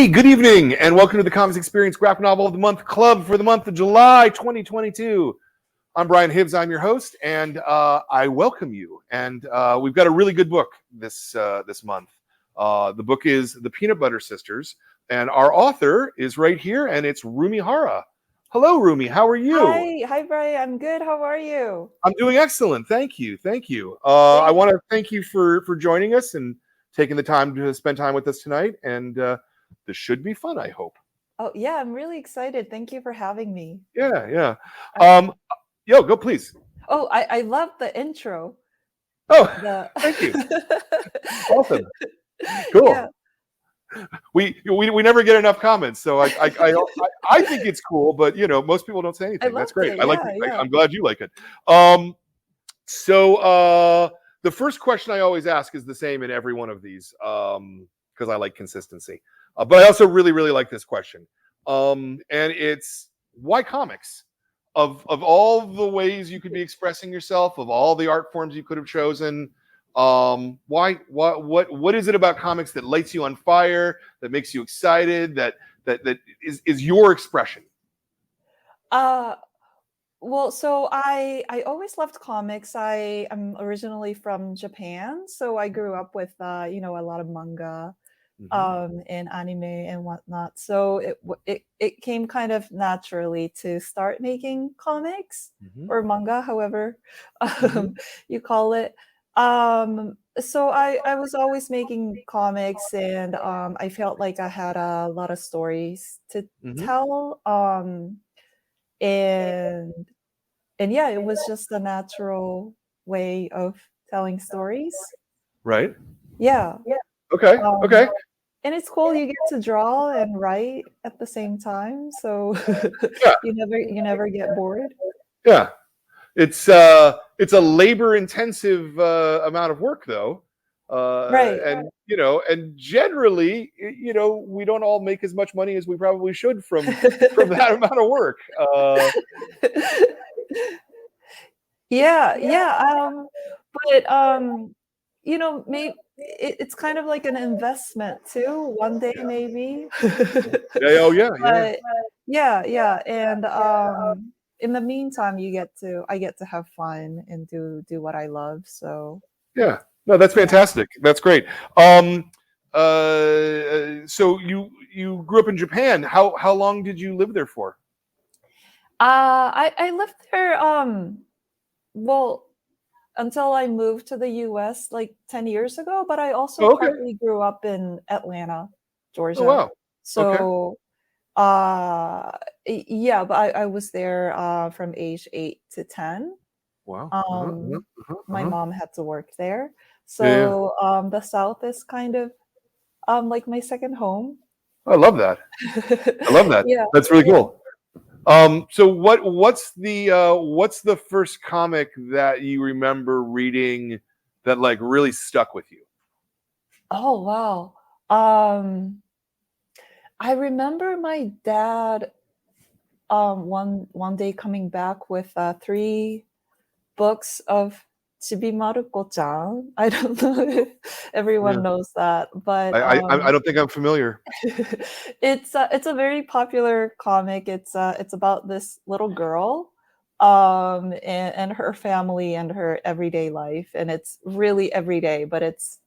Hey, good evening, and welcome to the Comics Experience Graphic Novel of the Month Club for the month of July 2022. I'm Brian Hibbs, I'm your host, and I welcome you. And we've got a really good book this month. The book is The Peanut Butter Sisters, and our author is right here, and it's RUMI HARA. Hello, RUMI, how are you? Hi, Brian, I'm good, how are you? I'm doing excellent, thank you. I want to thank you for joining us and taking the time to spend time with us tonight, and this should be fun, I hope. Oh, yeah, I'm really excited. Thank you for having me. Yeah. Go, please. Oh, I love the intro. Oh, thank you. Awesome. Cool. Yeah. We never get enough comments, so I think it's cool, but most people don't say anything. That's great. I like it. Yeah. I'm glad you like it. So the first question I always ask is the same in every one of these, because I like consistency. But I also really like this question, and it's why comics? Of all the ways you could be expressing yourself, of all the art forms you could have chosen, what is it about comics that lights you on fire, that makes you excited, that is your expression? Well, so I always loved comics. I am originally from Japan, so I grew up with a lot of manga. And anime and whatnot. So it came kind of naturally to start making comics or manga, however you call it. So I was always making comics, and I felt like I had a lot of stories to tell. And yeah, it was just a natural way of telling stories. Right. Yeah. Okay. And it's cool, you get to draw and write at the same time, so you never get bored. Yeah, it's a labor-intensive amount of work, though. Right. And generally, we don't all make as much money as we probably should from that amount of work. Yeah. But maybe it's kind of like an investment too. One day, maybe. Yeah. But yeah, and in the meantime, I get to have fun and do what I love. So yeah, no, that's fantastic. That's great. So you grew up in Japan. How long did you live there for? I lived there well, until I moved to the US like 10 years ago, but I also partly grew up in Atlanta, Georgia. Oh, wow. So yeah, but I was there from age 8 to 10. Wow. My mom had to work there. So the South is kind of like my second home. I love that. Yeah. That's really cool. So what's the first comic that you remember reading that like really stuck with you? Oh, wow. I remember my dad one day coming back with 3 books of Chibimaruko-chan. I don't know if everyone knows that, but I don't think I'm familiar. it's a very popular comic. It's about this little girl and her family and her everyday life, and it's really everyday, but it's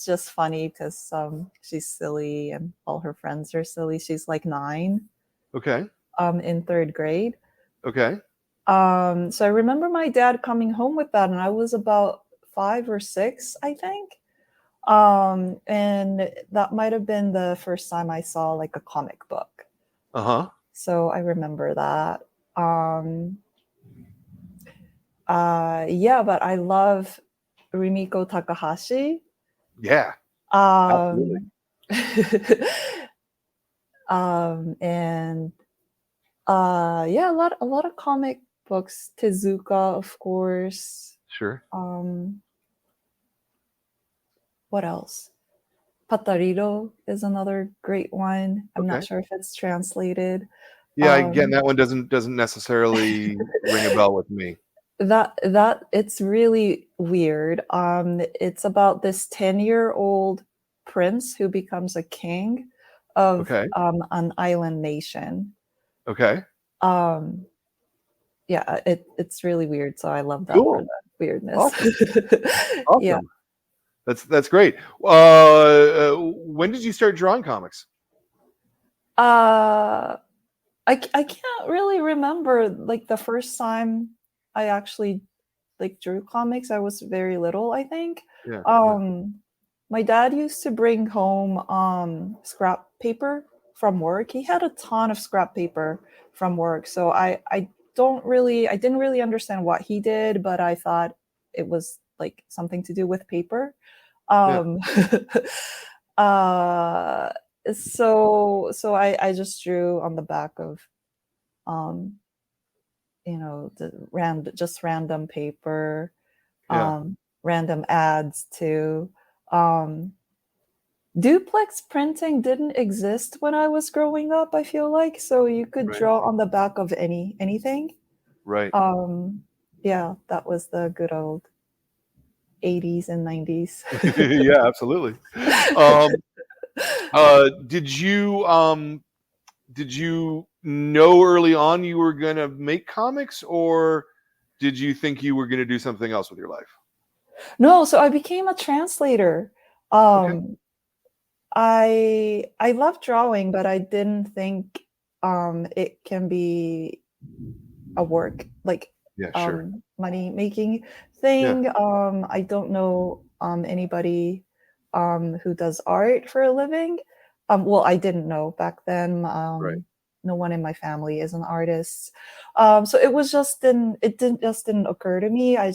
just funny because she's silly and all her friends are silly. She's like 9. Okay. In 3rd grade. Okay. So I remember my dad coming home with that, and I was about 5 or 6, I think. And that might have been the first time I saw like a comic book. So I remember that. Yeah, but I love Rumiko Takahashi. Yeah. Absolutely. And yeah, a lot of comic books. Tezuka, of course. Sure. What else? Patarito is another great one. I'm not sure if it's translated. Yeah, again, that one doesn't necessarily ring a bell with me. That it's really weird. It's about this 10-year-old prince who becomes a king of Okay. an island nation. Okay. Yeah, it's really weird, so I love that for Cool. the weirdness. Awesome. Yeah. Awesome. That's great. When did you start drawing comics? I can't really remember like the first time I actually like drew comics. I was very little, I think. Yeah. My dad used to bring home scrap paper from work. He had a ton of scrap paper from work. So I didn't really understand what he did, but I thought it was like something to do with paper. Yeah. Um uh so I just drew on the back of um just random paper, Yeah. random ads too. um Duplex printing didn't exist when I was growing up, I feel like, so you could Right. draw on the back of anything. Right. Yeah, that was the good old 80s and 90s. Yeah, absolutely. Um, did you know early on you were gonna make comics, or did you think you were gonna do something else with your life? No, so I became a translator. Okay. um I love drawing, but I didn't think it can be a work, like Yeah, sure. money making Yeah, thing. I don't know anybody who does art for a living. Well, I didn't know back then. right. No one in my family is an artist. So it didn't occur to me. I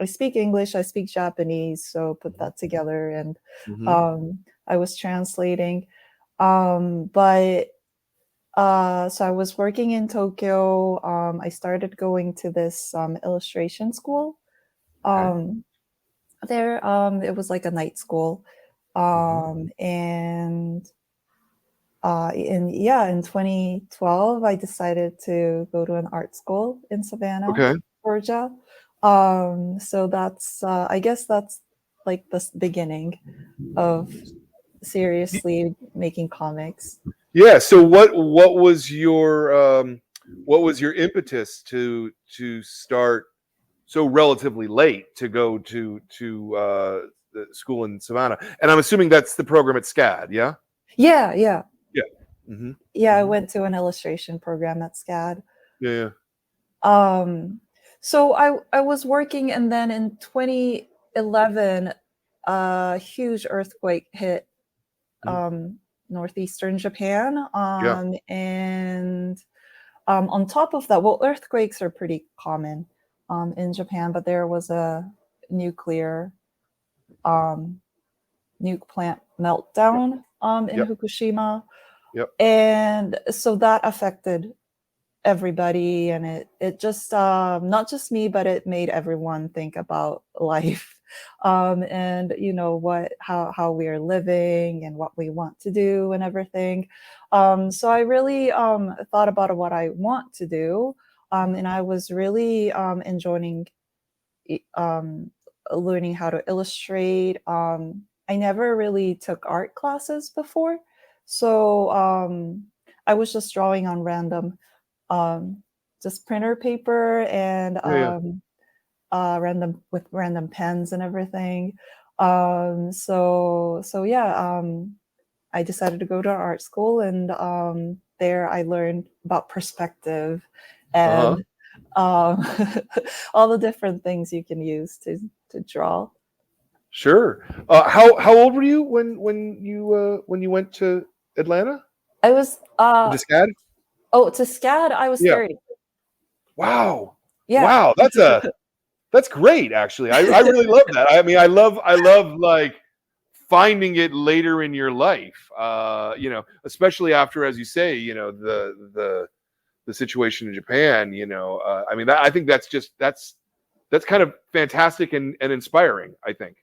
speak English, I speak Japanese, so put that together, and Hmm. I was translating. But so I was working in Tokyo. I started going to this illustration school. Okay. Um, it was like a night school. Hmm. And in 2012, I decided to go to an art school in Savannah, Okay. Georgia. So I guess that's like the beginning of seriously making comics. Yeah. So what was your impetus to start so relatively late to go to the school in Savannah? And I'm assuming that's the program at SCAD. Yeah. Yeah, yeah. Yeah. Hmm. Yeah, I Hmm. went to an illustration program at SCAD. Yeah. Yeah. Um, so I was working, and then in 2011, a huge earthquake hit Mhm. northeastern Japan. Yeah. And on top of that, well, earthquakes are pretty common in Japan, but there was a nuclear um, nuke plant Yep. meltdown in Yep. Fukushima, Yep. and so that affected everybody, and it just not just me, but it made everyone think about life, and what how we're living and what we want to do and everything. So I really thought about what I want to do, and I was really enjoying um, learning how to illustrate. I never really took art classes before, so I was just drawing on um, just printer paper, and Yeah. Yeah. random with random pens and everything. So yeah, I decided to go to art school, and there I learned about perspective Uh-huh. and um, all the different things you can use to draw. Sure. How old were you when you went to Atlanta? I was To SCAD? oh, to SCAD, I was Yeah. 30. Wow. Yeah. Wow. That's great, actually. I really love that. I mean, I love like finding it later in your life. Especially after, as you say, the situation in Japan. I mean, I think that's kind of fantastic and inspiring, I think.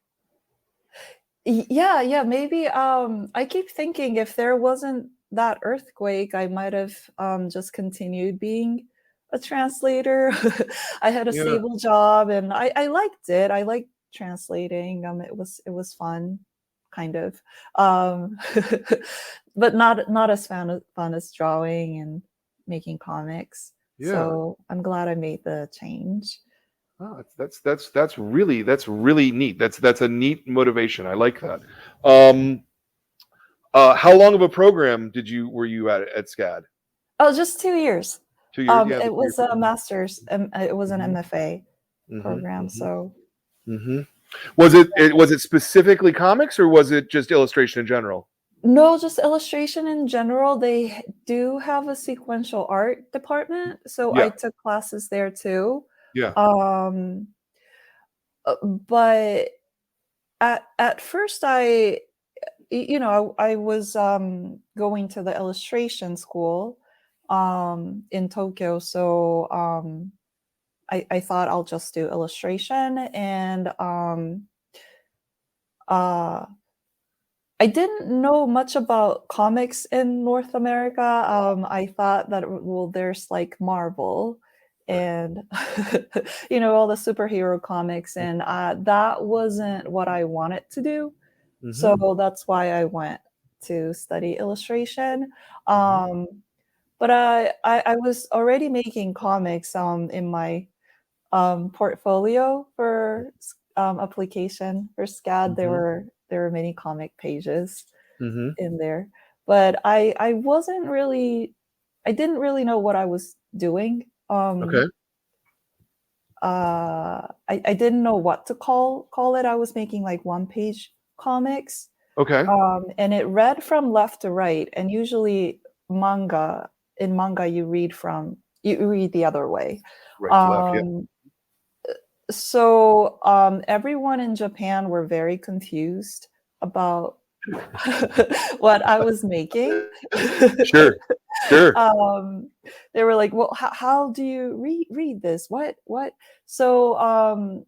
Yeah, yeah, maybe I keep thinking if there wasn't that earthquake, I might have just continued being a translator. I had a Yeah. stable job, and I liked it. I liked translating. It was fun. kind of. Um, but not as fun as drawing and making comics. Yeah. So I'm glad I made the change. Oh, that's really neat. That's a neat motivation. I like that. How long of a program were you at SCAD? Oh, just 2 years. 2 years. Yeah, It was a master's. It was an MFA program. Mm-hmm. So Mm-hmm. Was it specifically comics, or was it just illustration in general? no, just illustration in general. They do have a sequential art department, so Yeah. I took classes there too. Yeah. But at first I was going to the illustration school in Tokyo, so I thought I'll just do illustration, and I didn't know much about comics in North America. I thought that, well, there's like Marvel and all the superhero comics, and that wasn't what I wanted to do. So that's why I went to study illustration. But I was already making comics in my portfolio for application for SCAD. There were many comic pages in there, but I didn't really know what I was doing. Okay. I didn't know what to call it. I was making like one-page comics. Okay. And it read from left to right, and usually in manga you read the other way. Right to left, yeah. So everyone in Japan were very confused about what I was making. Sure. They were like, well, how do you read this? What? So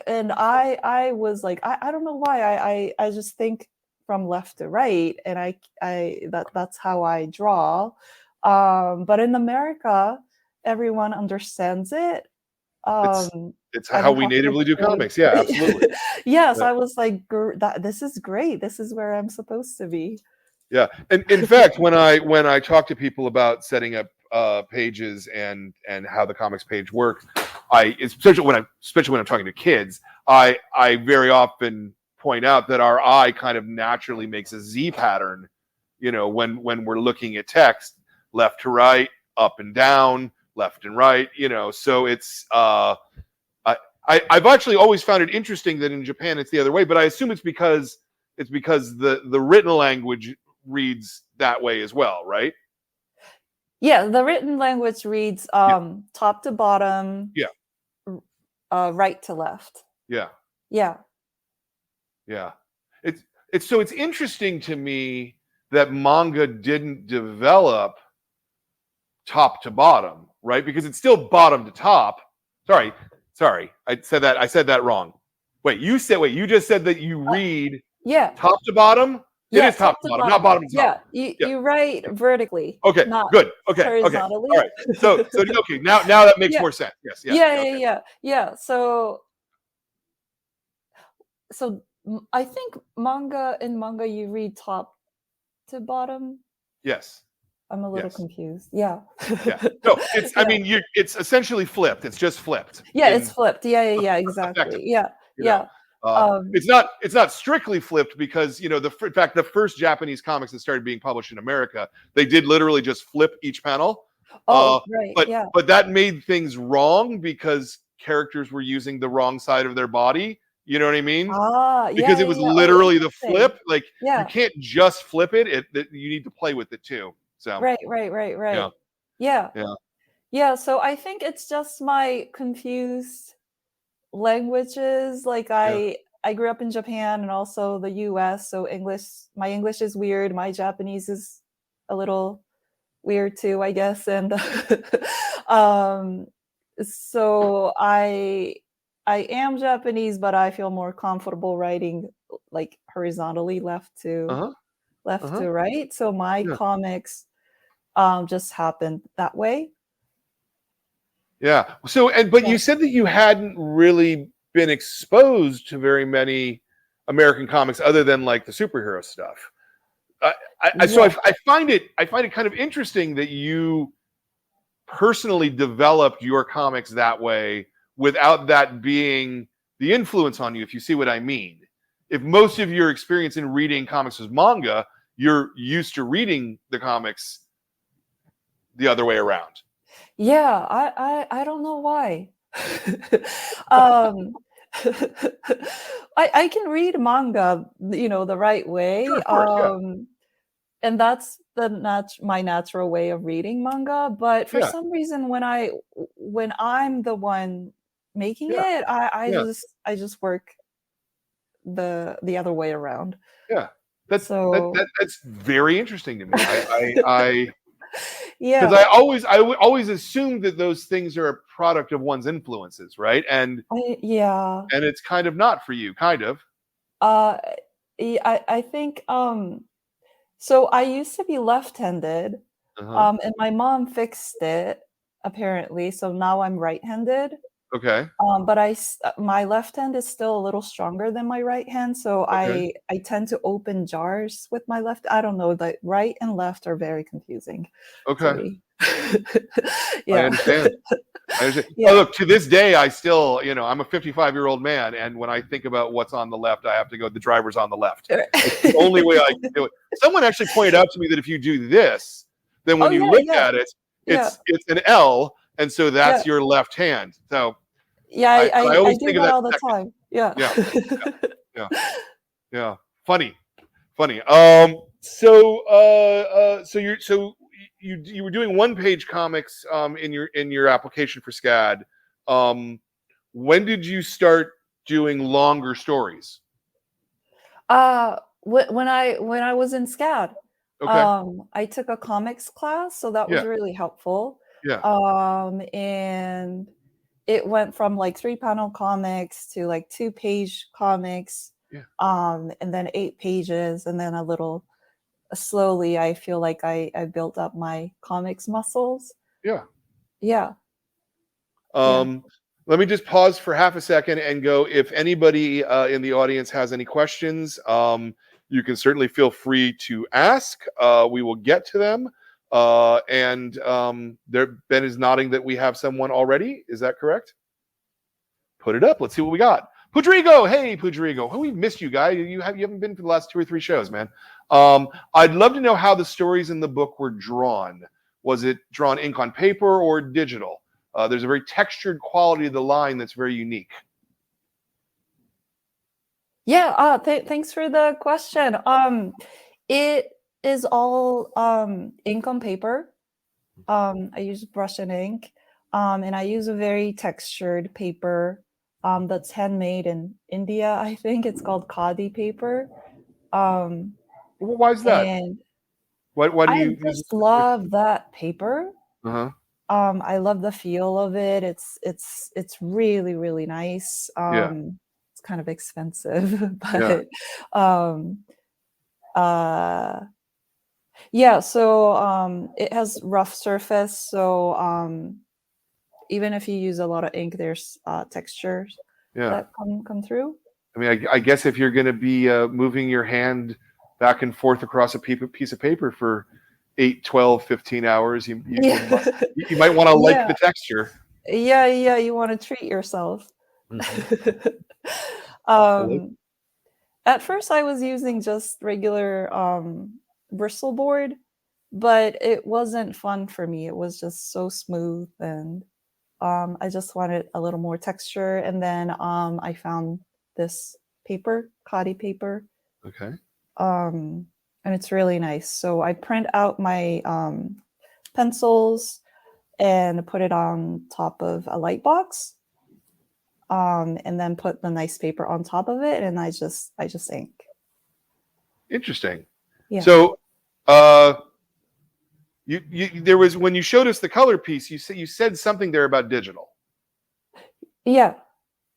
and I was like, I don't know why I just think from left to right, and that's how I draw. But in America, everyone understands it. It's how we natively do comics. Yeah, absolutely. Yes, yeah. I was like, this is great. This is where I'm supposed to be. Yeah, and in fact, when I talk to people about setting up pages and how the comics page works, especially when I'm talking to kids, I very often point out that our eye kind of naturally makes a Z pattern, when we're looking at text, left to right, up and down, left and right, so it's I've actually always found it interesting that in Japan it's the other way, but I assume it's because the written language reads that way as well, right? Yeah, the written language reads top to bottom, right to left. Yeah. It's interesting to me that manga didn't develop top to bottom, right? Because it's still bottom to top. Sorry, I said that wrong. You just said that you read top to bottom. Yeah, it is top to bottom, not bottom to top. You write vertically. Okay, good. Okay, horizontally. All right. So okay, now that makes more sense. Yes. Yeah. So I think in manga you read top to bottom. Yes. I'm a little confused. Yeah. No, it's. I mean, it's essentially flipped. It's just flipped. Yeah, it's flipped. Yeah. Exactly. Yeah. It's not strictly flipped because in fact the first Japanese comics that started being published in America, they did literally just flip each panel. Right. But that made things wrong because characters were using the wrong side of their body. You know what I mean? Because it was literally the flip. Like you can't just flip it. You need to play with it too. So right. Yeah. So I think it's just my confused languages. Like I grew up in Japan and also the US, so my English is weird. My Japanese is a little weird too, I guess. And so I am Japanese, but I feel more comfortable writing like horizontally left to right. So my comics just happened that way. Yeah. So, but you said that you hadn't really been exposed to very many American comics other than like the superhero stuff. So Yeah. I find it kind of interesting that you personally developed your comics that way without that being the influence on you, if you see what I mean. If most of your experience in reading comics was manga, you're used to reading the comics the other way around. Yeah, I don't know why. um, I can read manga, the right way. Sure, of course, yeah, And that's my natural way of reading manga. But for yeah, some reason, when I'm the one making yeah, it, yeah, I just work the other way around. yeah. So That's very interesting to me. I because yeah, I would always assume that those things are a product of one's influences, right? yeah. And it's kind of not for you, kind of. Uh, I think so I used to be left-handed, Uh-huh. and my mom fixed it apparently, so now I'm right-handed. Okay. But my left hand is still a little stronger than my right hand, so Okay. I tend to open jars with my left. I don't know, the right and left are very confusing to Okay. me. I Yeah. understand. I understand. Oh, Yeah. look, to this day, I still, I'm a 55-year-old man, and when I think about what's on the left, I have to go, the driver's on the left. It's the only way I can do it. Someone actually pointed out to me that if you do this, then Oh, when you yeah, look yeah, at it, yeah, it's an L, and so yeah. that's your left hand. So Yeah, I I always do think of that that all the second. time. Yeah. Yeah, yeah, yeah. Funny. So you were doing one-page comics in your application for SCAD. When did you start doing longer stories? When I was in SCAD, Okay. I took a comics class, so that was Yeah. really helpful. Yeah. And it went from like 3-panel comics to like 2-page comics, Yeah. and then 8 pages, and then slowly I feel like I built up my comics muscles. Yeah. Yeah, yeah. Um, Let me just pause for half a second and go. If anybody in the audience has any questions, you can certainly feel free to ask. We will get to them. And Ben is nodding that we have someone already. Is that correct? Put it up. Let's see what we got. Pudrigo, hey Pudrigo. Oh, we missed you, guy. You haven't been for the last 2 or 3 shows, man. I'd love to know how the stories in the book were drawn. Was it drawn ink on paper or digital? There's a very textured quality of the line that's very unique. Yeah, thanks for the question. It is all ink on paper. I use brush and ink, and I use a very textured paper that's handmade in India. I think it's called KATT paper. Um, Why is that? and Why do I you use just love that paper. it? Uh-huh. I love the feel of it. It's really, really nice. Yeah. It's kind of expensive, Yeah. but um, uh, yeah. So it has rough surface. So even if you use a lot of ink, there's textures Yeah. that come through. I mean, I guess if you're going to be moving your hand back and forth across a piece of paper for 8, 12, 15 hours, you might want to like Yeah, the texture. yeah, yeah. You want to treat yourself. Mhm. At first, I was using just regular bristle board, but it wasn't fun for me. It was just so smooth, and I just wanted a little more texture. And then I found this paper, KATT paper, Okay. and it's really nice. So I print out my pencils and put it on top of a light box, and then put the nice paper on top of it, and I just ink. Interesting. Yeah. So, there was, when you showed us the color piece, you said something there about digital. Yeah.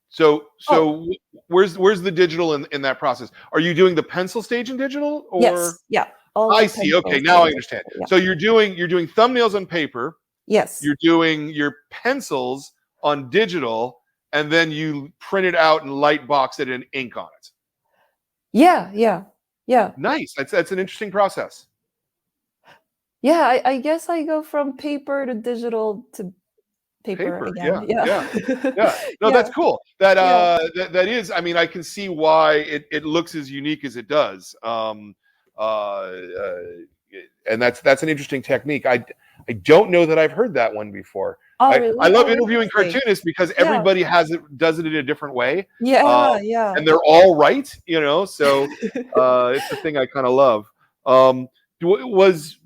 So Oh. where's the digital in that process? Are you doing the pencil stage in digital, or? Yes. Yeah. All I the see. pencils Okay, now I are understand. digital, yeah. So you're doing thumbnails on paper, Yes. you're doing your pencils on digital, and then you print it out and light box it and ink on it. Yeah. Nice. That's an interesting process. Yeah, I guess I go from paper to digital to paper Paper. again. Yeah. Yeah. Yeah. Yeah. No, Yeah, that's cool. That yeah. that is. I mean, I can see why it looks as unique as it does. And that's an interesting technique. I don't know that I've heard that one before. Oh, I really? love Oh, interviewing interesting. cartoonists because Yeah. everybody does it in a different way, Yeah, yeah. and they're all right, you know. So it's a thing I kind of love. Um, was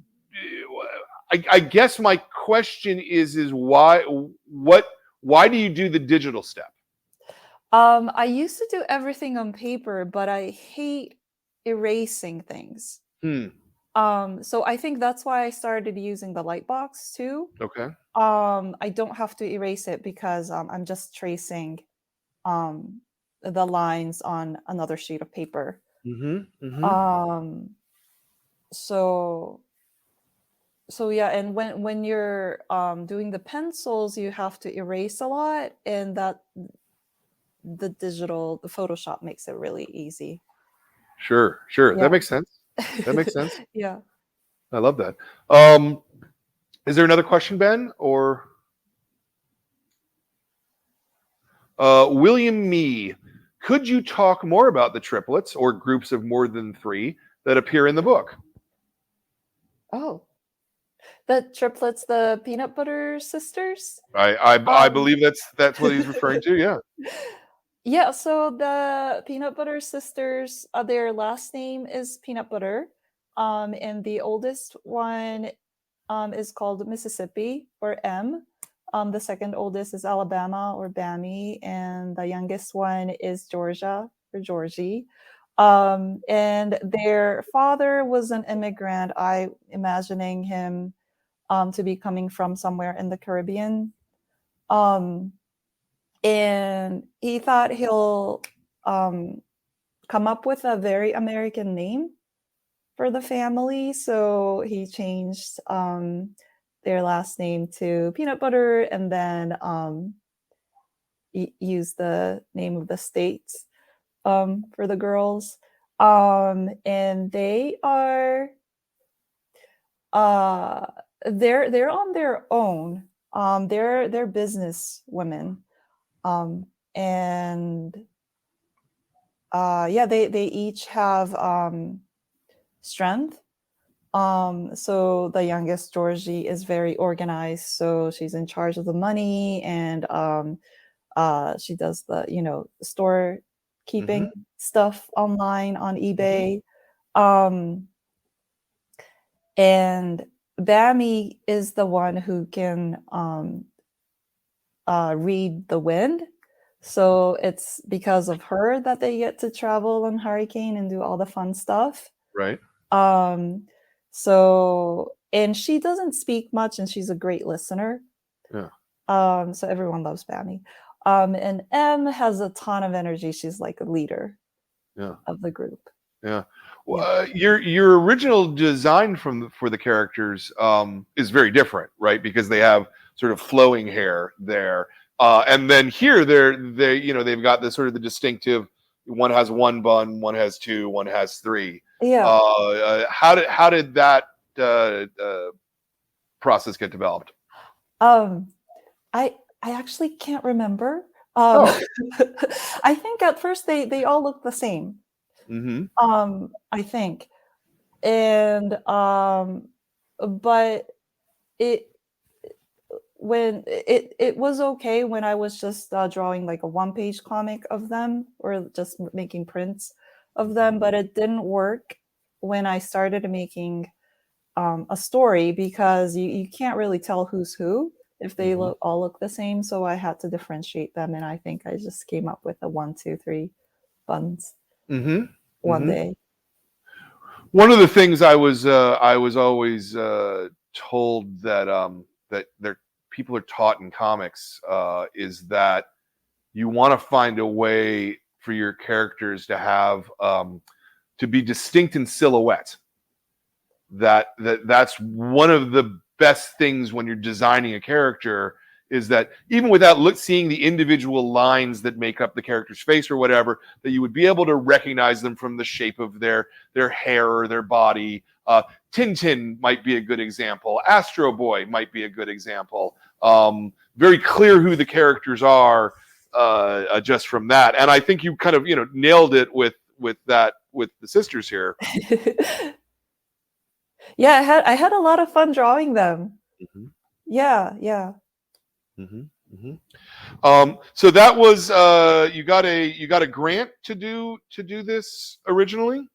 I guess my question is why do you do the digital step? I used to do everything on paper, but I hate erasing things. Hmm. So I think that's why I started using the Lightbox too. Okay. I don't have to erase it because I'm just tracing um the lines on another sheet of paper. Mm-hmm. Mm-hmm. Um, so yeah, and when you're doing the pencils, you have to erase a lot, and that the Photoshop makes it really easy. Sure. Sure. Yeah. That makes sense. That makes sense. Yeah. I love that. Is there another question, Ben? Or William Me, could you talk more about the triplets or groups of more than 3 that appear in the book? Oh, the triplets, the peanut butter sisters. I Um, believe that's what he's referring to. Yeah. yeah. So the peanut butter sisters, their last name is Peanut Butter, and the oldest one is called Mississippi or M. The second oldest is Alabama or Bammy, and the youngest one is Georgia or Georgie. And their father was an immigrant. I imagining him to be coming from somewhere in the Caribbean. Um, and he thought he'll come up with a very American name for the family. So he changed their last name to Peanut Butter and then used the name of the states for the girls. And they are uh, they're on their own. They're business women. And yeah, they each have strength. So the youngest Georgie is very organized, so she's in charge of the money, and she does the store keeping Mm-hmm. stuff online on Mm-hmm. eBay. And Bammy is the one who can read the wind. So it's because of her that they get to travel on hurricane and do all the fun stuff. Right. So, and she doesn't speak much, and she's a great listener. Yeah. So everyone loves Bammy. And M has a ton of energy. She's like a leader of the group. Yeah. Well, your original design for the characters is very different, right? Because they have sort of flowing hair there, and then here they've got this sort of the distinctive. One has 1 bun, one has 2, one has 3. Yeah. How did that process get developed? I actually can't remember. Oh. I think at first they all look the same. Mm-hmm. I think, and but it was okay when I was just drawing like a 1-page comic of them or just making prints of them, but it didn't work when I started making a story because you can't really tell who's who if they all look the same. So I had to differentiate them, and I think I just came up with a 1, 2, 3 buns one day. One of the things I was always told that people are taught in comics is that you want to find a way for your characters to have to be distinct in silhouette. That's one of the best things when you're designing a character is that even without seeing the individual lines that make up the character's face or whatever, that you would be able to recognize them from the shape of their hair or their body. Tintin might be a good example. Astro Boy might be a good example. Very clear who the characters are just from that. And I think you kind of nailed it with that with the sisters here. Yeah, I had a lot of fun drawing them. Mm-hmm. Yeah, yeah. Mm-hmm. Mm-hmm. So that was you got a grant to do this originally?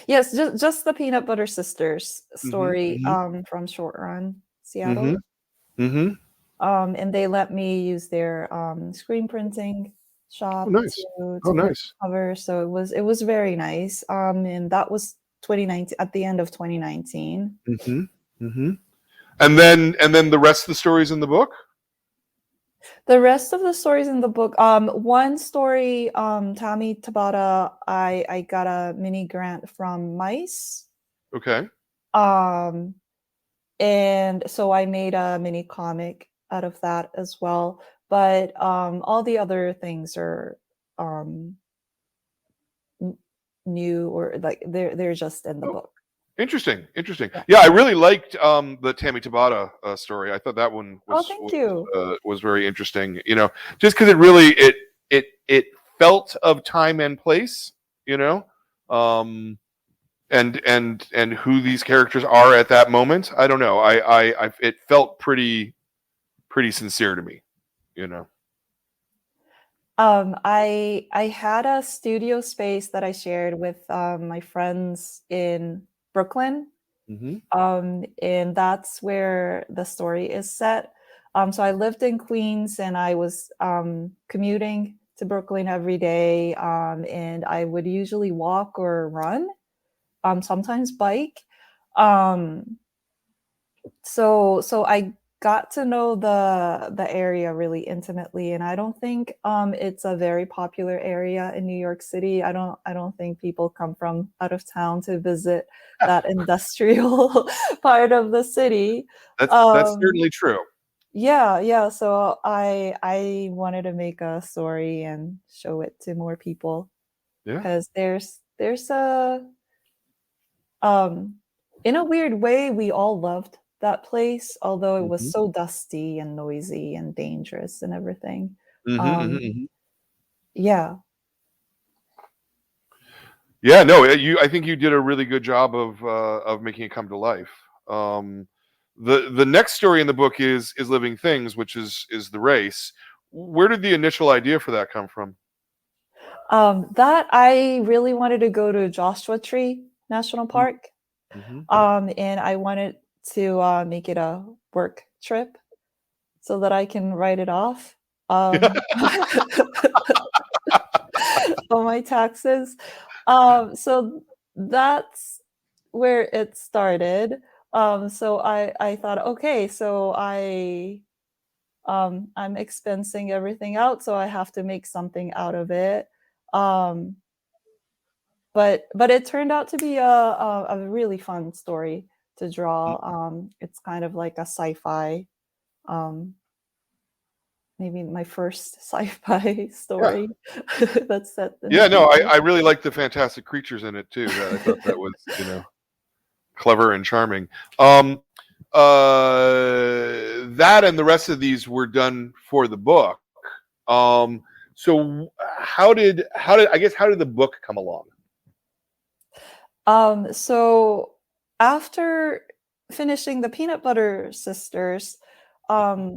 Yes, just the Peanut Butter Sisters story Mm-hmm. from Short Run Seattle. Mm-hmm. And they let me use their screen printing shop nice. to Nice. cover. So it was very nice. And that was 2019, at the end of 2019. Mm-hmm. Mm-hmm. And then the rest of the stories in the book? The rest of the stories in the book, one story, Tommy Tabata, I got a mini grant from Mice. Okay. And so I made a mini comic out of that as well. But all the other things are new, or like they're just in the book. Interesting. Yeah, I really liked the Tammy Tabata story. I thought that one was very interesting. Just because it really it felt of time and place. And who these characters are at that moment. I don't know. It felt pretty sincere to me. I had a studio space that I shared with my friends in Brooklyn. Mm-hmm. And that's where the story is set. So I lived in Queens, and I was commuting to Brooklyn every day. And I would usually walk or run, sometimes bike. So I got to know the area really intimately, and I don't think it's a very popular area in New York City. I don't think people come from out of town to visit that industrial part of the city. That's certainly true. Yeah. So I wanted to make a story and show it to more people, because there's a in a weird way, we all loved that place, although it was so dusty and noisy and dangerous and everything. Yeah. Yeah, no, I think you did a really good job of making it come to life. The next story in the book is Living Things, which is the race. Where did the initial idea for that come from? That I really wanted to go to Joshua Tree National Park. And I wanted to make it a work trip so that I can write it off on my taxes. So that's where it started. So I thought, okay, so I'm expensing everything out, so I have to make something out of it. But it turned out to be a really fun story to draw. It's kind of like a sci-fi, maybe my first sci-fi story that's set in the No, future. I really like the fantastic creatures in it too. I thought that was clever and charming. That and the rest of these were done for the book. So how did the book come along? So after finishing the Peanut Butter Sisters, I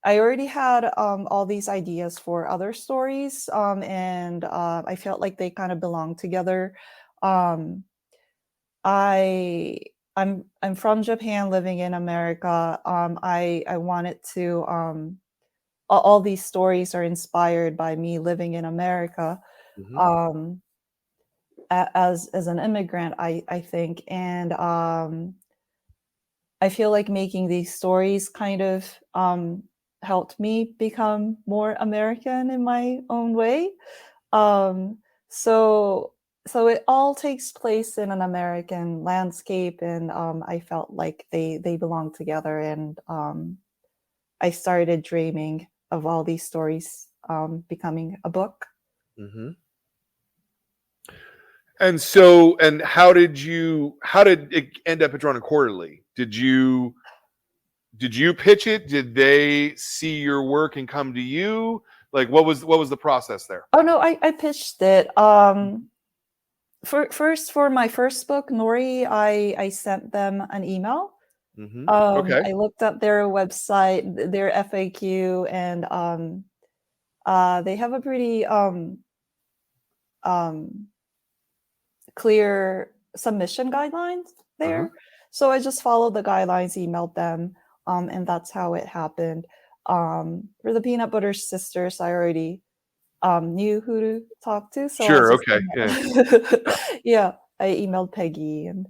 already had all these ideas for other stories, and I felt like they kind of belong together. I'm from Japan, living in America. I wanted to all these stories are inspired by me living in America. As an immigrant, I think, and I feel like making these stories kind of helped me become more American in my own way. So so it all takes place in an American landscape, and I felt like they belong together, and I started dreaming of all these stories becoming a book. Mm-hmm. And so, and how did it end up at Drawn and Quarterly? Did you pitch it? Did they see your work and come to you? Like, what was the process there? Oh no, I pitched it. For my first book, Nori, I sent them an email. Mm-hmm. Okay. I looked at their website, their FAQ, and they have a pretty clear submission guidelines there. So I just followed the guidelines, emailed them, and that's how it happened. For the Peanut Butter Sisters, I already knew who to talk to, so Sure. I just Okay. Yeah. yeah, I emailed Peggy and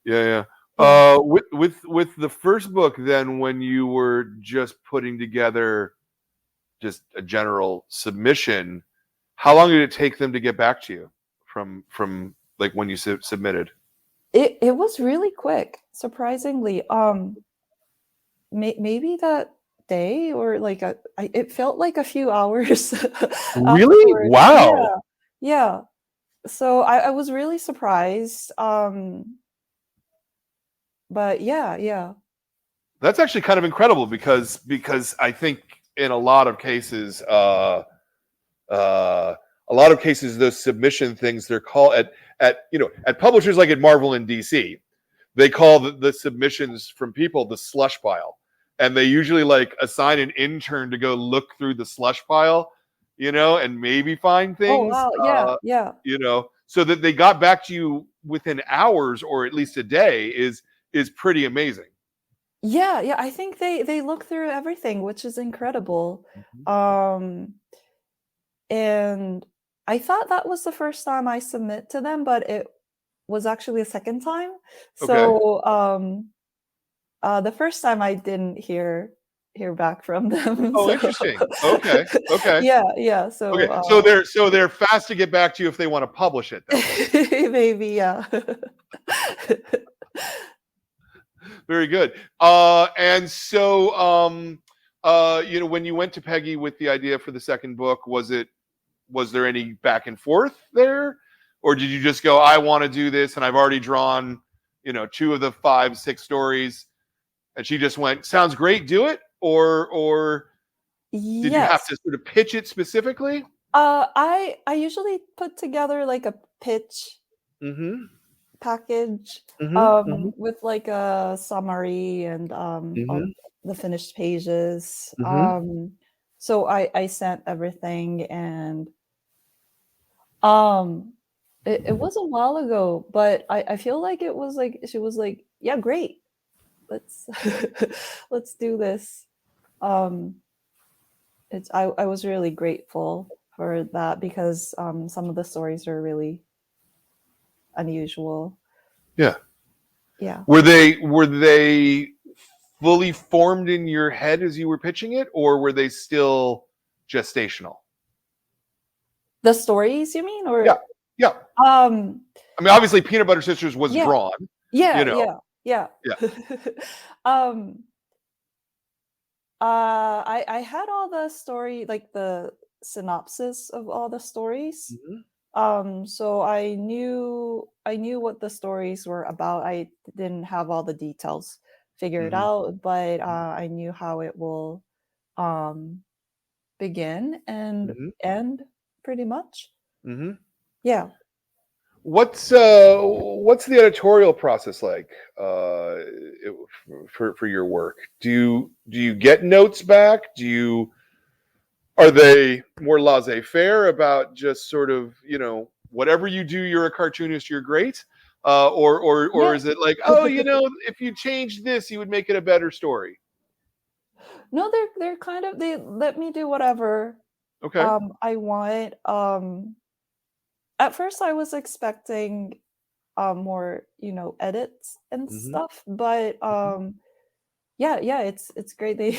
Yeah. With the first book, then, when you were just putting together just a general submission, how long did it take them to get back to you from like when you submitted? it was really quick, surprisingly. Maybe that day, or like it felt like a few hours Really? afterwards. Wow. Yeah. So I was really surprised. But yeah. That's actually kind of incredible because I think in a lot of cases, those submission things, they're called at publishers like at Marvel and DC, they call the submissions from people the slush pile, and they usually like assign an intern to go look through the slush pile, and maybe find Oh things, wow, yeah. so that they got back to you within hours or at least a day is pretty amazing. Yeah, I think they look through everything, which is incredible. And I thought that was the first time I submit to them, but it was actually the second time. Okay. So the first time I didn't hear back from them. Oh, So interesting. Okay. yeah. So Okay. So they're fast to get back to you if they want to publish it, then. maybe, yeah. Very good. And so, when you went to Peggy with the idea for the second book, was there any back and forth there, or did you just go, "I want to do this, and I've already drawn, 2 of the 5, 6 stories," and she just went, "Sounds great, do it," or did you have Yes. to sort of pitch it specifically? I usually put together like a pitch Mm-hmm. package Mm-hmm. with like a summary and all Mm-hmm. the finished pages. Mm-hmm. So I sent everything, and it was a while ago, but I feel like it was like she was like, yeah, great, let's let's do this. I was really grateful for that, because some of the stories are really unusual. Yeah. Yeah. Were they fully formed in your head as you were pitching it, or were they still gestational? The stories, you mean? Or Yeah. I mean, obviously, Peanut Butter Sisters was yeah. drawn. Yeah. Yeah. I had all the story, like the synopsis of all the stories. So I knew what the stories were about. I didn't have all the details figured out, but I knew how it will begin and end, pretty much. Yeah. What's the editorial process like for your work? Do you get notes back? Are they more laissez-faire about just sort of, whatever you do, you're a cartoonist, you're great, or Yeah. is it like, oh, if you change this, you would make it a better story? No, they're kind of, they let me do whatever Okay. I want. At first I was expecting more, edits and stuff, but yeah, it's great. They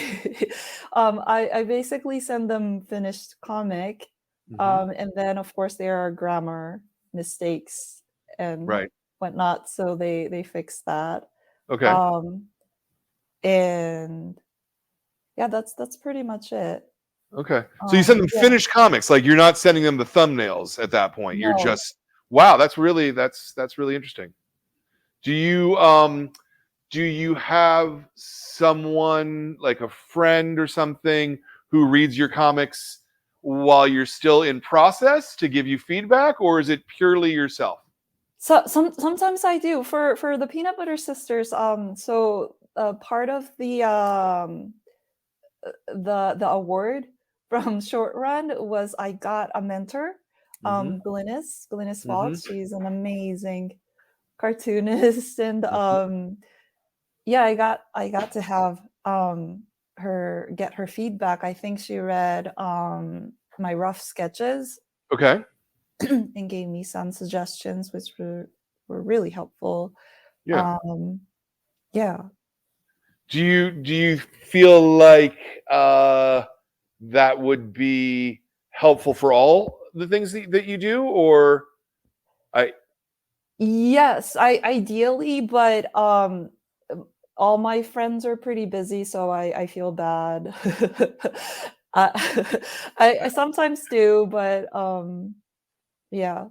I basically send them finished comic, and then of course there are grammar mistakes and Right. whatnot, so they fixed that. Okay. Um, and yeah, that's pretty much it. Okay. So you send them Yeah, finished comics, like you're not sending them the thumbnails at that point. You're no. just wow, that's really interesting. Do you have someone like a friend or something who reads your comics while you're still in process to give you feedback, or is it purely yourself? So sometimes I do for the Peanut Butter Sisters. So part of the award from Short Run was I got a mentor, Mm-hmm. Glynis Mm-hmm. Fox. She's an amazing cartoonist, and Mm-hmm. yeah, I got to have her get her feedback. I think she read my rough sketches Okay. and gave me some suggestions, which were really helpful. Yeah. Um, yeah. Do you feel like that would be helpful for all the things that you do, or I Yes, I ideally, but all my friends are pretty busy, so I feel bad. I sometimes do, but yeah.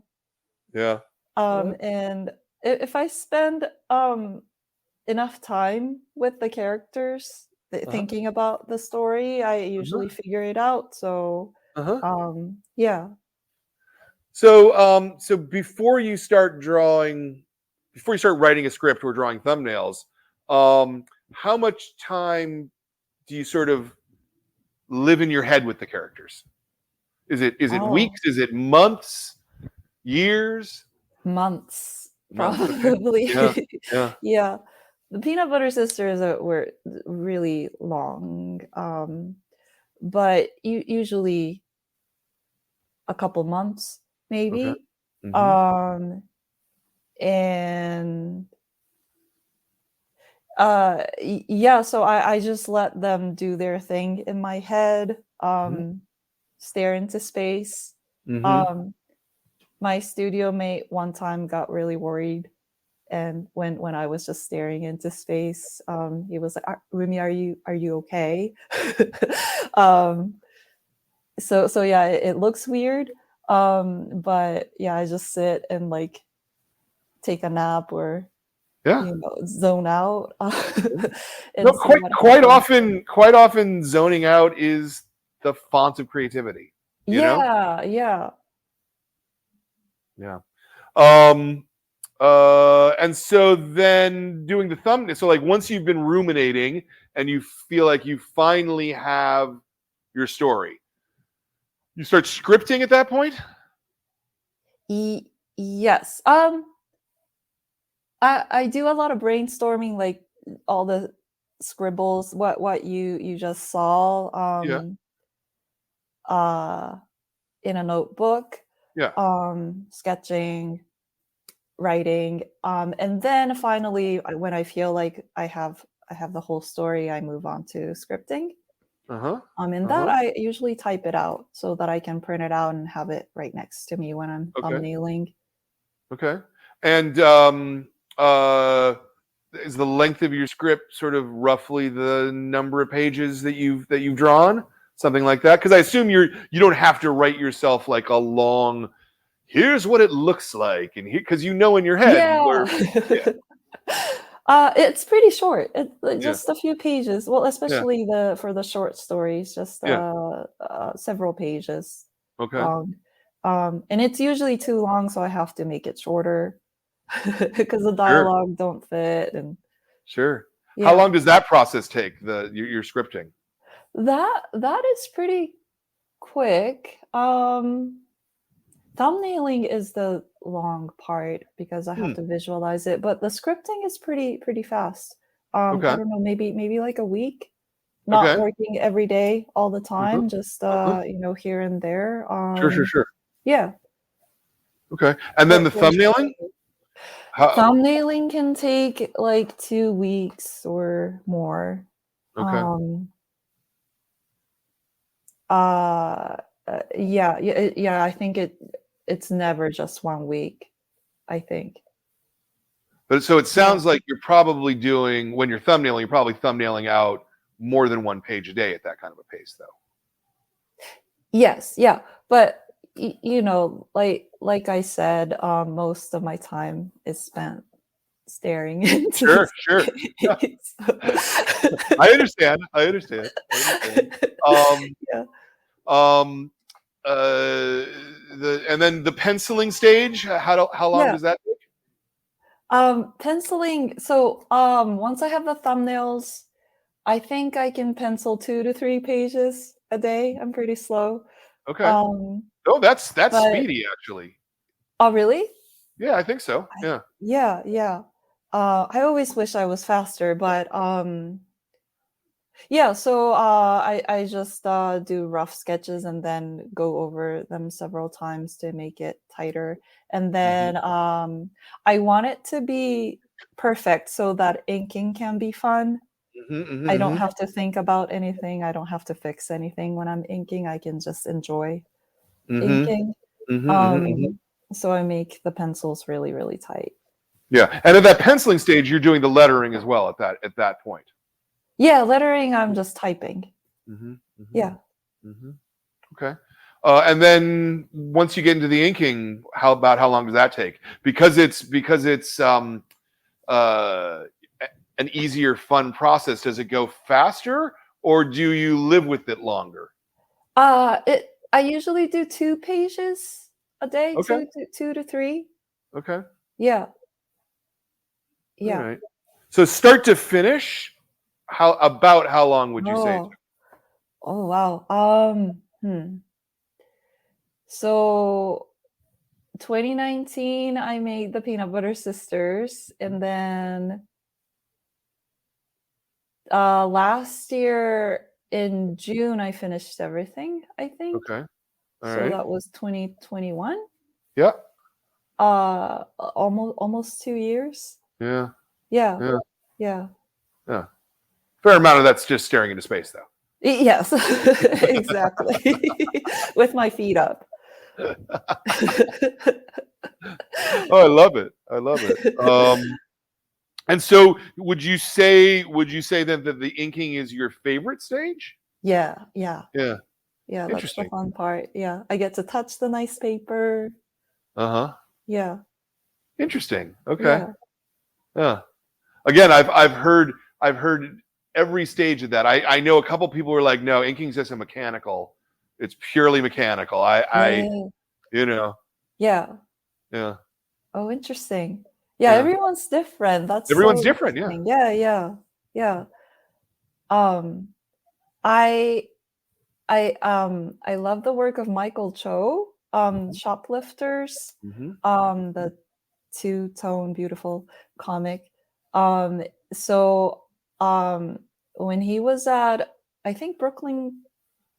yeah. Well, And if I spend enough time with the characters, uh-huh. thinking about the story, I Uh-huh. usually figure it out. So Uh-huh. yeah. So before you start writing a script or drawing thumbnails, how much time do you sort of live in your head with the characters? Is it Oh, weeks? Is it months? Years? months, Months. Okay. Yeah. probably. Yeah. Yeah. The Peanut Butter Sisters were really long, but usually a couple months, Okay. maybe. Mm-hmm. Um, and yeah, so I just let them do their thing in my head, Mm-hmm. stare into space. Mm-hmm. Um, my studio mate one time got really worried, and when I was just staring into space, he was like, "Rumi, are you okay?" um, so yeah, it looks weird, but yeah, I just sit and like take a nap or Yeah. zone out No, and see quite what quite happens. often, quite often zoning out is the font of creativity, you know? Yeah, yeah. Yeah. Um and so then doing the thumbnail. So like once you've been ruminating and you feel like you finally have your story, you start scripting at that point? Yes. I do a lot of brainstorming, like all the scribbles, what you just saw, Yeah. uh, in a notebook, Yeah. sketching, writing, and then finally, when I feel like I have the whole story, I move on to scripting. Uh-huh. And that Uh-huh. I usually type it out so that I can print it out and have it right next to me when I'm Okay. thumbnailing. Okay. And is the length of your script sort of roughly the number of pages that you've drawn? Something like that? Because I assume you don't have to write yourself like a long here's what it looks like and here because you know in your head Yeah. where yeah, It's pretty short. yeah, Just a few pages. Well, yeah, especially for the short stories, just yeah. several pages Okay. long. And it's usually too long, so I have to make it shorter because the Sure. dialogue don't fit. And Sure. How yeah, long does that process take, your scripting? that is pretty quick. Thumbnailing is the long part because I have Hmm. to visualize it, but the scripting is pretty fast. I Okay. don't know, maybe like a week. Not Okay. working every day all the Uh-huh. time, just Uh-huh. here and there. Sure, sure, sure. Yeah, Okay. And then the for a thumbnailing? show. How Thumbnailing can take like 2 weeks or more. okay. Um, uh, yeah, I think it's never just 1 week, I think. But so it Yeah. sounds like you're probably doing, when you're thumbnailing, you're probably thumbnailing out more than 1 page a day at that kind of a pace, though. Yes, yeah, but you know, like I said, most of my time is spent staring into Sure, this sure. Yeah. page. I understand. I understand. Um, Yeah. and then the penciling stage. How long Yeah. does that take? Penciling. So, once I have the thumbnails, I think I can pencil 2 to 3 pages a day. I'm pretty slow. Okay. Um, Oh, that's but speedy, actually. oh, really? Yeah, I think so. Yeah. Yeah, yeah. I always wish I was faster, but yeah. So I just do rough sketches and then go over them several times to make it tighter, and then I want it to be perfect so that inking can be fun. I don't have to think about anything. I don't have to fix anything when I'm inking. I can just enjoy inking. So I make the pencils really, really tight. Yeah, and at that penciling stage, you're doing the lettering as well at that point. Yeah, lettering, I'm just typing. Yeah. Okay. And then once you get into the inking, how long does that take? Because it's an easier, fun process. Does it go faster, or do you live with it longer? I usually do 2 pages a day, Okay. 2 to 3. Okay. Yeah. All Yeah. right. So start to finish, how long would you say? Oh. Oh, wow. So 2019, I made the Peanut Butter Sisters, and then last year in June, I finished everything, I think. Okay. All So right. that was 2021. Yeah. Almost 2 years. Yeah. Yeah. Yeah. Yeah. Yeah. Fair amount of that's just staring into space, though. Yes, exactly. With my feet up. Oh, I love it. I love it. And so would you say then that the inking is your favorite stage? Yeah, yeah. Yeah. Yeah, that's the Interesting. fun part. Yeah, I get to touch the nice paper. Uh-huh. Yeah, Interesting. Okay. yeah. Yeah. Again, I've heard every stage of that. I know a couple people were like, no, inking's just a mechanical. It's purely mechanical. Yeah, You know, yeah. yeah. Oh, interesting. Yeah, Yeah. everyone's different. That's Everyone's so different, yeah. interesting. Yeah, yeah, yeah. Um, I I love the work of Michael Cho, Shoplifters, the two-tone beautiful comic. So when he was at, I think, Brooklyn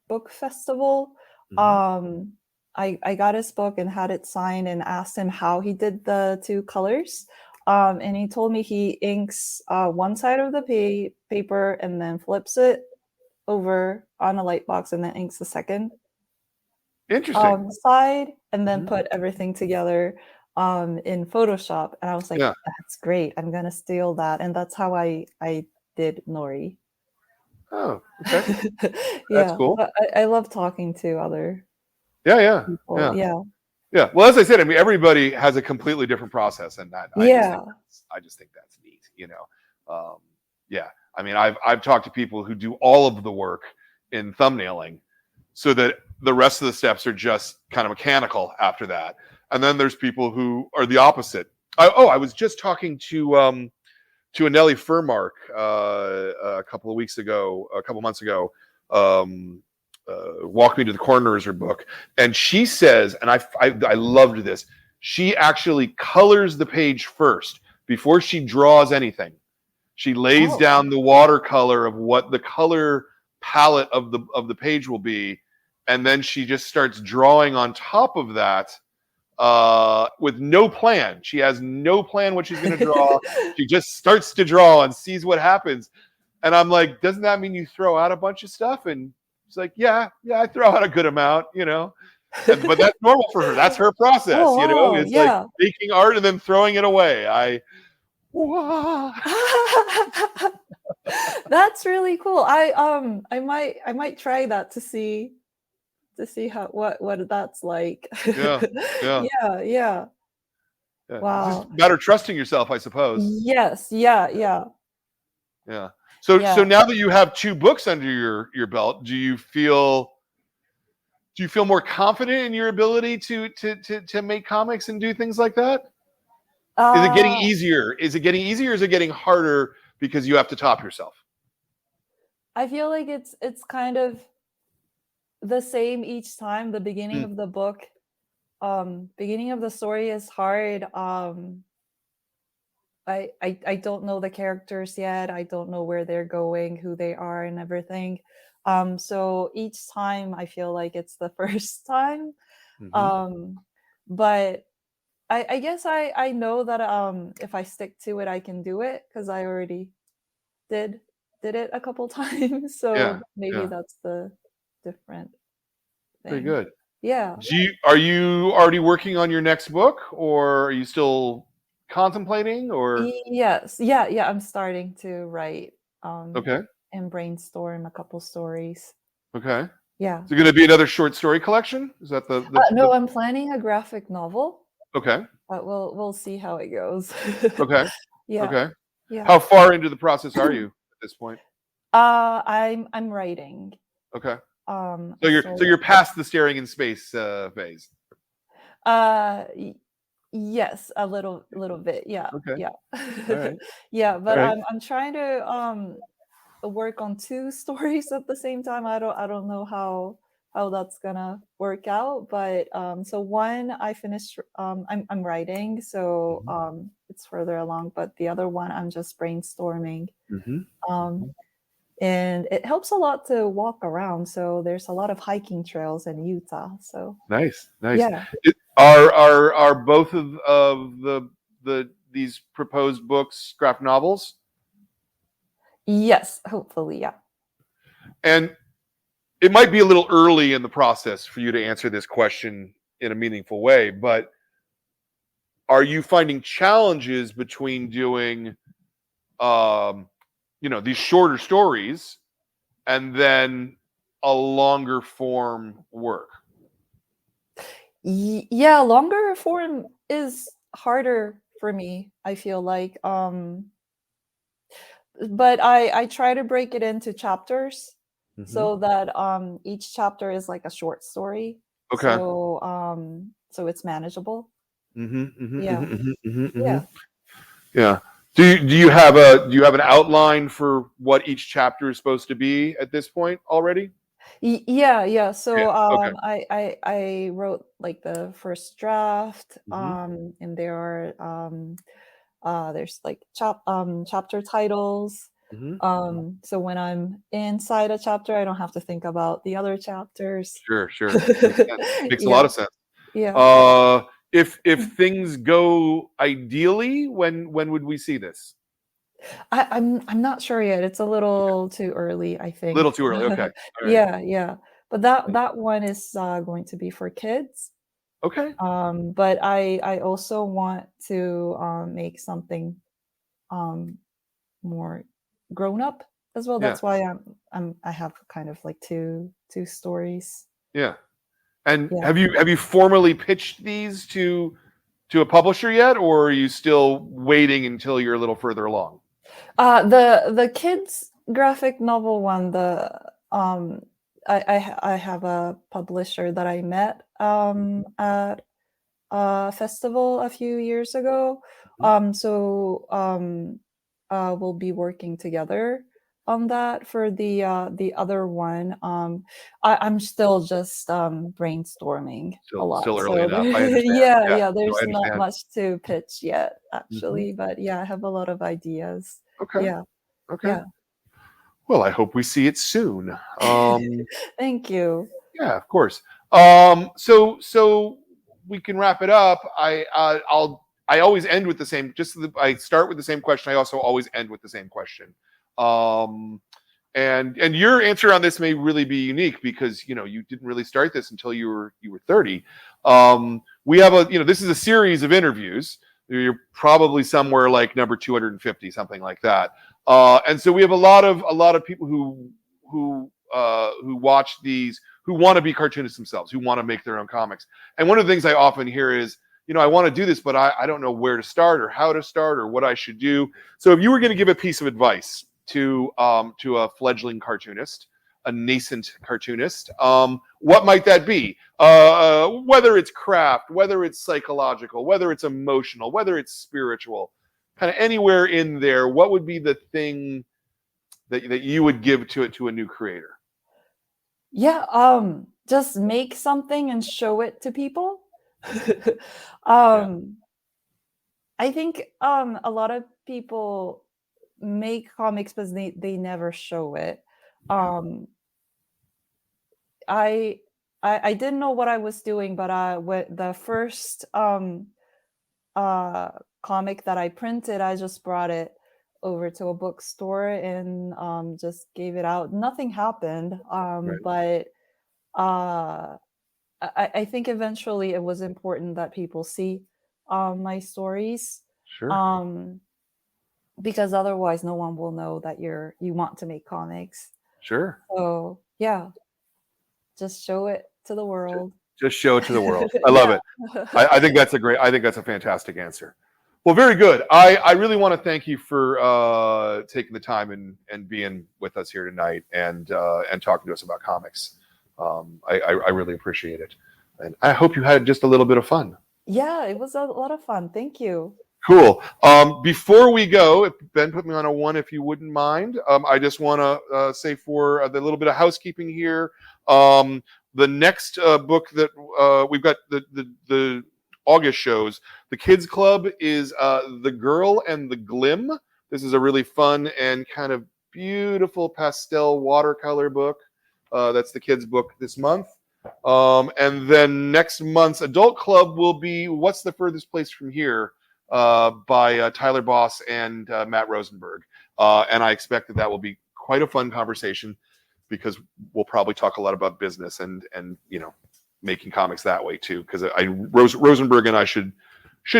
Book Festival, I got his book and had it signed and asked him how he did the 2 colors. And he told me he inks one side of the paper and then flips it over on a light box and then inks the second Interesting. side, and then put everything together in Photoshop. And I was like, Yeah. that's great. I'm gonna steal that. And that's how I did Nori. Oh, okay. That's Yeah, cool. but I love talking to other Yeah, yeah. people. Yeah. Yeah. Yeah. Well, as I said, I mean, everybody has a completely different process, and that Yeah. I just think that's neat. You know, yeah. I mean, I've talked to people who do all of the work in thumbnailing, so that the rest of the steps are just kind of mechanical after that. And then there's people who are the opposite. I was just talking to Anneli Furmark a couple months ago. Walk Me to the Corner is her book, and she says, and I loved this. She actually colors the page first before she draws anything. She lays down the watercolor of what the color palette of the page will be, and then she just starts drawing on top of that with no plan. She has no plan what she's going to draw. She just starts to draw and sees what happens. And I'm like, doesn't that mean you throw out a bunch of stuff? And she's like, yeah, I throw out a good amount, you know. But that's normal for her. That's her process, Oh, you know. wow, It's like yeah. making art and then throwing it away. That's really cool. I might try that to see how what that's like. Yeah, yeah, Yeah, yeah. yeah. It's just Wow. a matter of trusting yourself, I suppose. Yes, yeah, yeah, Yeah. So yeah. now that you have 2 books under your belt, do you feel more confident in your ability to make comics and do things like that? Is it getting Uh, easier? Is it getting easier or is it getting harder because you have to top yourself? I feel like it's kind of the same each time. The beginning Mm, of the book, beginning of the story is hard. I don't know the characters yet. I don't know where they're going, who they are, and everything. So each time I feel like it's the first time. mhm. Um, but I guess I know that if I stick to it, I can do it because I already did did it a couple times. So Yeah, maybe yeah. that's the different Very thing. good. Yeah. Are you already working on your next book, or are you still contemplating? Or Yes. Yeah. Yeah. I'm starting to write um, okay, and brainstorm a couple stories. okay. Yeah. Is it going to be another short story collection? Is that the No, I'm planning a graphic novel, okay, but we'll see how it goes. okay, Yeah. okay? Yeah. How far into the process are you at this point? I'm writing Okay, a so story. you're past the staring in space phase. Y yes, a little bit, yeah, Okay, yeah. all right, Yeah, all but right. I'm trying to, work on 2 stories at the same time. I don't know how that's gonna work out, but, so one I finished, I'm writing, so, Mhm, it's further along, but the other one I'm just brainstorming. mhm, Um, mhm. and it helps a lot to walk around, so there's a lot of hiking trails in Utah, so Nice, nice. yeah. Are both of these proposed books graphic novels? Yes, hopefully, yeah. And it might be a little early in the process for you to answer this question in a meaningful way, but are you finding challenges between doing, um, these shorter stories and then a longer form work? Yeah, longer form is harder for me, I feel like, but I try to break it into chapters Hmm. so that, each chapter is like a short story, Okay. so it's manageable. Hmm. Hmm. Yeah, Hmm. Hmm. Hmm. yeah. Yeah. Do you have an outline for what each chapter is supposed to be at this point already? Yeah, yeah, Yeah. so, Okay. I wrote, like, the first draft, Hmm. and there's like chapter titles. Hmm. So when I'm inside a chapter, I don't have to think about the other chapters. Sure. Sure. Makes sense. Makes a lot Yeah, of sense. yeah. If things go ideally, when would we see this? I'm not sure yet. It's a little too early, I Little think. too early. Okay. All right. Yeah, yeah. But that one is going to be for kids. Okay. But I also want to make something um more grown up as well. Yeah. That's why I have kind of like two stories. Yeah. And Yeah. have you formally pitched these to a publisher yet, or are you still waiting until you're a little further along? The kids graphic novel one, the I have a publisher that I met at a festival a few years ago. Mhm. So we'll be working together on that. For the other one, I'm still just brainstorming a lot. Still early So enough. I understand. yeah, Yeah. yeah, No, I there's not understand. much to pitch yet, Mhm. actually, but yeah, I have a lot of ideas. Okay. Yeah, Okay. yeah. Well, I hope we see it soon. Thank you. Yeah, of course. So we can wrap it up. I always end with the same. I start with the same question. I also always end with the same question. Um, And your answer on this may really be unique because you didn't really start this until you were 30. We have this is a series of interviews. You're probably somewhere like number 250, something like that. And so we have a lot of people who watch these, who want to be cartoonists themselves, who want to make their own comics. And one of the things I often hear is, I want to do this, but I don't know where to start or how to start or what I should do. So if you were going to give a piece of advice to a fledgling cartoonist, a nascent cartoonist, what might that be? Whether it's craft, whether it's psychological, whether it's emotional, whether it's spiritual, kind of anywhere in there, what would be the thing that you would give to a new creator? Yeah, just make something and show it to people. I think a lot of people make comics but they never show it. I didn't know what I was doing, but with the first comic that I printed, I just brought it over to a bookstore and just gave it out. Nothing happened, but I think eventually it was important that people see my stories. Sure. Because otherwise no one will know that you want to make comics. Sure. So yeah, just show it to the world. Just show it to the world. I love it. I think that's a fantastic answer. Well, very good. I really want to thank you for taking the time and being with us here tonight and talking to us about comics. I really appreciate it. And I hope you had just a little bit of fun. Yeah, it was a lot of fun. Thank you. Cool. Before we go, if Ben put me on a 1, if you wouldn't mind, I just want to say for the little bit of housekeeping here, the next book that we've got the August shows, the Kids Club is The Girl and the Glim. This is a really fun and kind of beautiful pastel watercolor book. That's the kids' book this month. And then next month's Adult Club will be What's the Furthest Place from Here? By Tyler Boss and Matt Rosenberg. And I expect that will be quite a fun conversation because we'll probably talk a lot about business and making comics that way too. Because Rosenberg and I should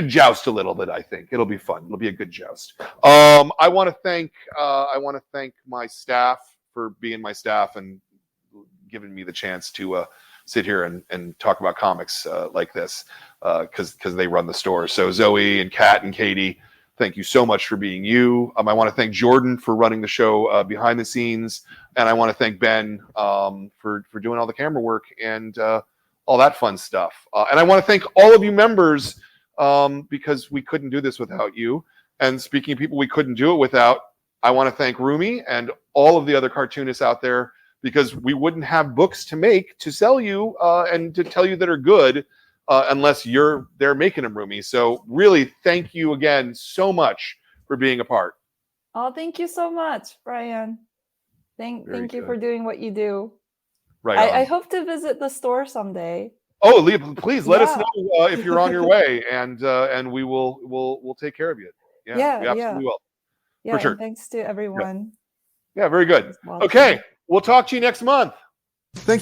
joust a little bit. I think it'll be fun. It'll be a good joust. I want to thank my staff for being my staff and giving me the chance to sit here and talk about comics like this because they run the store. So Zoe and Kat and Katie, thank you so much for being you. I want to thank Jordan for running the show behind the scenes. And I want to thank Ben for doing all the camera work and all that fun stuff. And I want to thank all of you members because we couldn't do this without you. And speaking of people we couldn't do it without, I want to thank RUMI and all of the other cartoonists out there, because we wouldn't have books to make to sell you and to tell you that are good unless they're making them, RUMI. So really, thank you again so much for being a part. Oh, thank you so much, Brian. Thank you for doing what you do. Right. I hope to visit the store someday. Oh, please let us know if you're on your way, and we'll take care of you. Yeah, we absolutely will. Yeah, for sure. Thanks to everyone. Yeah, very good. Okay. We'll talk to you next month. Thank you.